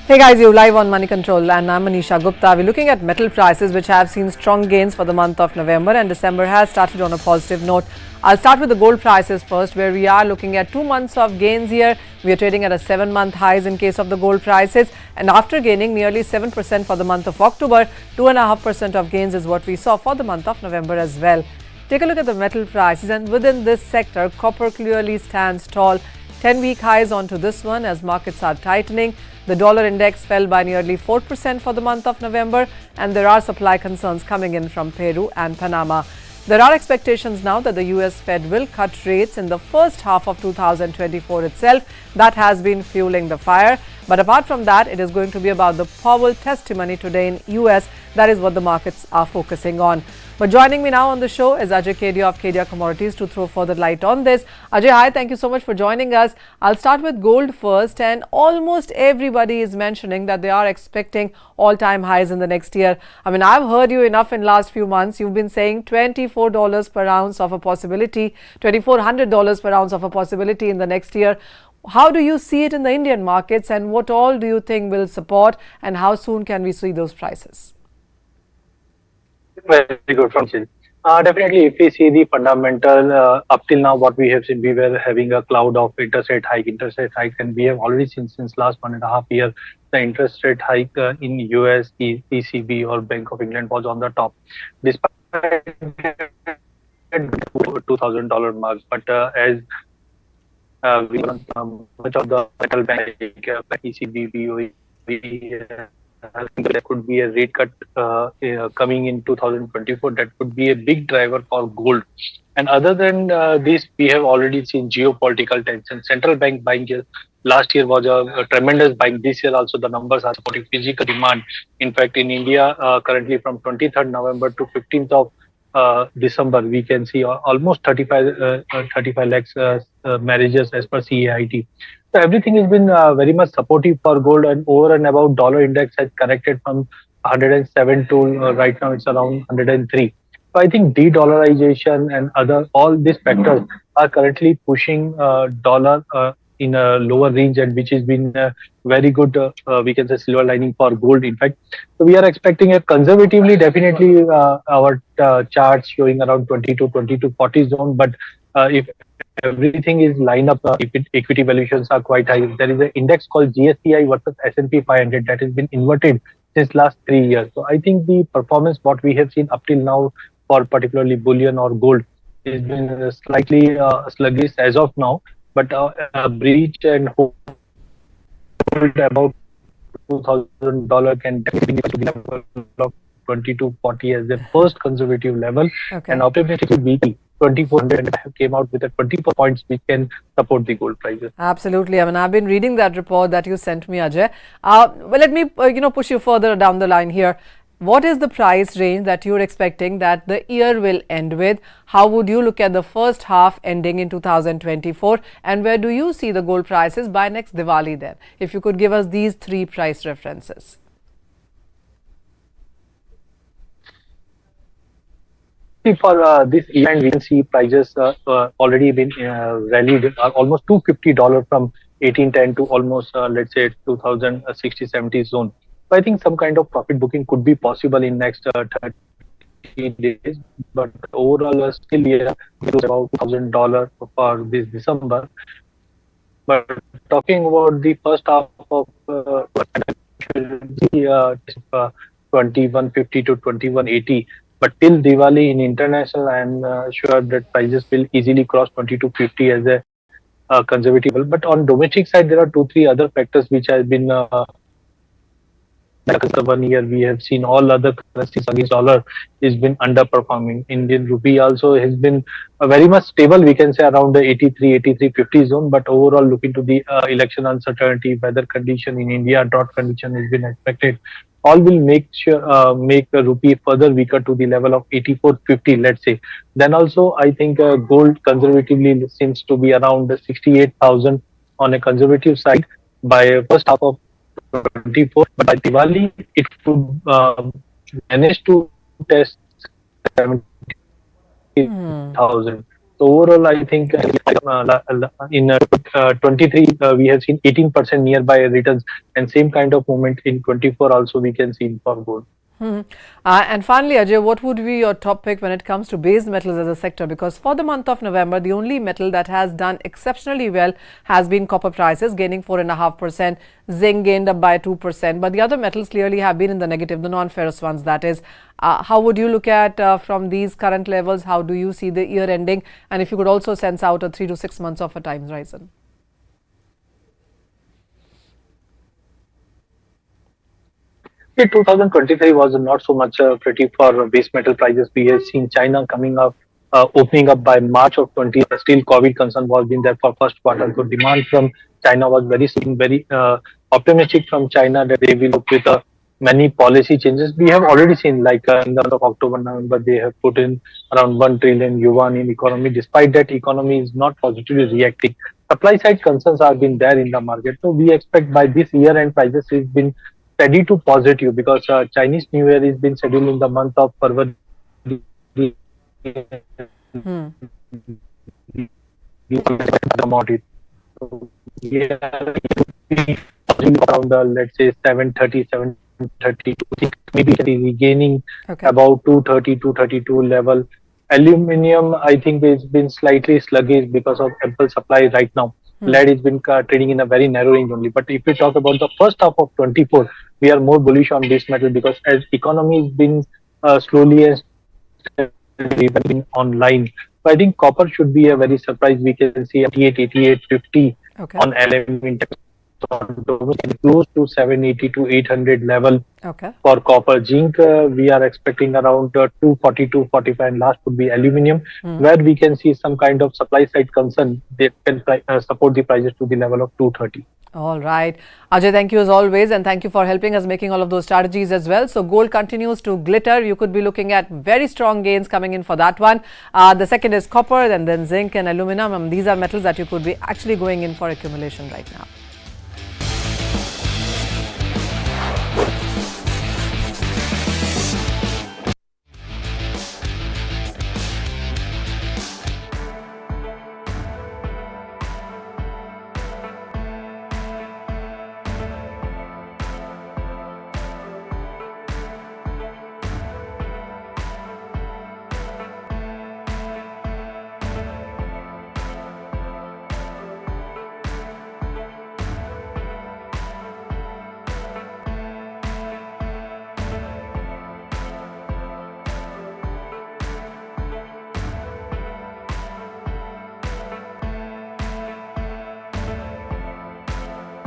Hey guys, you're live on Moneycontrol and I'm Manisha Gupta. We're looking at metal prices which have seen strong gains for the month of November, and December has started on a positive note. I'll start with the gold prices first, where we are looking at 2 months of gains here. We are trading at a 7-month highs in case of the gold prices, and after gaining nearly 7% for the month of October, 2.5% of gains is what we saw for the month of November as well. Take a look at the metal prices, and within this sector, copper clearly stands tall. 10-week highs onto this one as markets are tightening. The dollar index fell by nearly 4% for the month of November, and there are supply concerns coming in from Peru and Panama. There are expectations now that the US Fed will cut rates in the first half of 2024 itself. That has been fueling the fire. But apart from that, it is going to be about the Powell testimony today in US. That is what the markets are focusing on. But joining me now on the show is Ajay Kedia of Kedia Commodities to throw further light on this. Ajay, hi, thank you so much for joining us. I'll start with gold first, and almost everybody is mentioning that they are expecting all-time highs in the next year. I mean, I've heard you enough in last few months. You've been saying $24 per ounce of a possibility, $2,400 per ounce of a possibility in the next year. How do you see it in the Indian markets, and what all do you think will support, and how soon can we see those prices? Very good from Sil. Definitely, if we see the fundamental, up till now, what we have seen, we were having a cloud of interest rate hike, and we have already seen since last 1.5 years, the interest rate hike in US, ECB or Bank of England was on the top, despite $2,000 marks. But as we much of the central bank, ECB, BOE, there could be a rate cut coming in 2024. That could be a big driver for gold. And other than this, we have already seen geopolitical tension. Central bank buying last year was a tremendous buying. This year also the numbers are supporting physical demand. In fact, in India, currently from 23rd November to 15th of December, we can see almost 35 lakhs marriages as per CAIT. So everything has been very much supportive for gold, and over and above dollar index has corrected from 107 to right now it's around 103. So I think de-dollarization and all these factors are currently pushing dollar in a lower range, and which has been very good, we can say, silver lining for gold. In fact, so we are expecting a conservatively, definitely our charts showing around 20 to 40 zone. But if everything is lined up, if equity valuations are quite high, there is an index called GSCI versus S&P 500 that has been inverted since last 3 years. So I think the performance what we have seen up till now for particularly bullion or gold has been slightly sluggish as of now. But a breach and hold about $2,000 can definitely be the level of 20 to 40 as the first conservative level. Okay. And optimistically weekly 2400 came out with a 24 points which can support the gold prices. Absolutely. I mean, I've been reading that report that you sent me, Ajay. Well, let me push you further down the line here. What is the price range that you're expecting that the year will end with? How would you look at the first half ending in 2024? And where do you see the gold prices by next Diwali then? If you could give us these 3 price references. For this event, we can see prices already been rallied almost $250 from 1810 to almost, let's say, 2060-70 zone. So I think some kind of profit booking could be possible in next 30 days. But overall, still we are about $1,000 for this December. But talking about the first half of 2150 to 2180. But till Diwali in international, I am sure that prices will easily cross 2250 as a conservative. But on domestic side, there are 2-3 other factors which has been 1 year we have seen all other currencies against dollar has been underperforming. Indian rupee also has been very much stable, we can say around the 83-50 zone. But overall, looking to the election uncertainty, weather condition in India, drought condition has been expected. All will make the rupee further weaker to the level of 84.50, let's say. Then also, I think gold conservatively seems to be around 68,000 on a conservative side by first half of 24. But by Diwali, it could manage to test 70,000. So overall, I think in 23 we have seen 18% nearby returns, and same kind of movement in 24 also we can see for gold. Hmm. And finally, Ajay, what would be your top pick when it comes to base metals as a sector? Because for the month of November, the only metal that has done exceptionally well has been copper prices, gaining 4.5%. Zinc gained up by 2%. But the other metals clearly have been in the negative, the non-ferrous ones, that is. How would you look at from these current levels? How do you see the year ending? And if you could also sense out a 3 to 6 months of a time horizon. 2023 was not so much pretty for base metal prices. We have seen China coming up, opening up by March of 20. Still, COVID concern was been there for first quarter. So demand from China was very optimistic from China that they will look with many policy changes. We have already seen, like in the month of October, November, they have put in around 1 trillion yuan in economy. Despite that, economy is not positively reacting. Supply side concerns have been there in the market. So we expect by this year end prices has been steady to positive because Chinese New Year is been scheduled in the month of February. Hmm. Commodities. So we are around let's say 730, 732. Maybe regaining about 230, 232 level. Aluminium, I think, has been slightly sluggish because of ample supply right now. Lead has been trading in a very narrow range only. But if we talk about the first half of 24, we are more bullish on this metal because as economy has been slowly and steadily online. So I think copper should be a very surprise. We can see 88, 88.50 on LM close to 780 to 800 level for copper. Zinc, we are expecting around 240, 245, and last would be aluminium, where we can see some kind of supply side concern that can support the prices to the level of 230. All right. Ajay, thank you as always, and thank you for helping us making all of those strategies as well. So gold continues to glitter. You could be looking at very strong gains coming in for that one. The second is copper, and then zinc and aluminum. These are metals that you could be actually going in for accumulation right now.